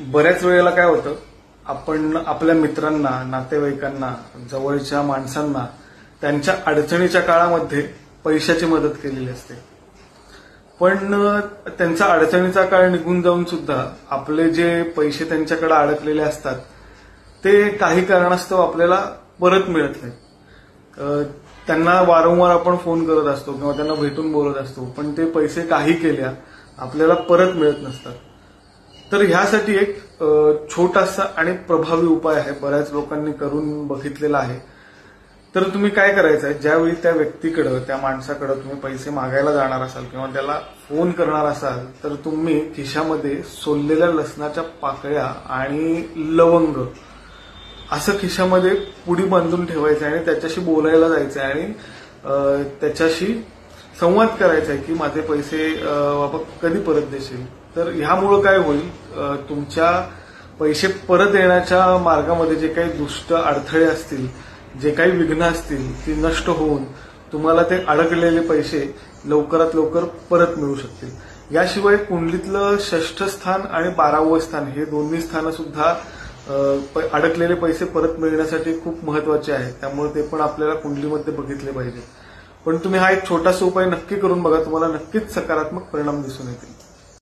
बऱ्याच वेळेला काय होतं, आपण आपल्या मित्रांना, नातेवाईकांना, जवळच्या माणसांना त्यांच्या अडचणीच्या काळामध्ये पैशाची मदत केलेली असते. पण त्यांचा अडचणीचा काळ निघून जाऊन सुद्धा आपले जे पैसे त्यांच्याकडे अडकलेले असतात ते काही कारणास्तव आपल्याला परत मिळत नाहीत. त्यांना वारंवार आपण फोन करत असतो किंवा त्यांना भेटून बोलत असतो, पण ते पैसे काही केल्या आपल्याला परत मिळत नसतात. तर ह्यासाठी एक छोटासा आणि प्रभावी उपाय आहे, बऱ्याच लोकांनी करून बघितलेला आहे. तर तुम्ही काय करायचं आहे, ज्यावेळी त्या व्यक्तीकडे, त्या माणसाकडे तुम्ही पैसे मागायला जाणार असाल किंवा त्याला फोन करणार असाल, तर तुम्ही खिशामध्ये सोललेल्या लसणाच्या पाकळ्या आणि लवंग असं खिशामध्ये पुडी बांधून ठेवायचं आणि त्याच्याशी बोलायला जायचं आणि त्याच्याशी संवाद करायचा आहे की माझे पैसे बाबा कधी परत देशील. तर ह्यामुळं काय होईल, तुमच्या पैसे परत येण्याच्या मार्गामध्ये जे काही दुष्ट अडथळे असतील, जे काही विघ्न असतील, ती नष्ट होऊन तुम्हाला ते अडकलेले पैसे लवकरात लवकर परत मिळू शकतील. याशिवाय कुंडलीतलं 6ष्ठ स्थान आणि 12वं स्थान हे दोन्ही स्थानं सुद्धा अडकलेले पैसे परत मिळण्यासाठी खूप महत्वाचे आहेत. त्यामुळे ते पण आपल्याला कुंडलीमध्ये बघितले पाहिजे. पण तुम्ही हा एक छोटासा उपाय नक्की करून बघा, तुम्हाला नक्कीच सकारात्मक परिणाम दिसून येतील.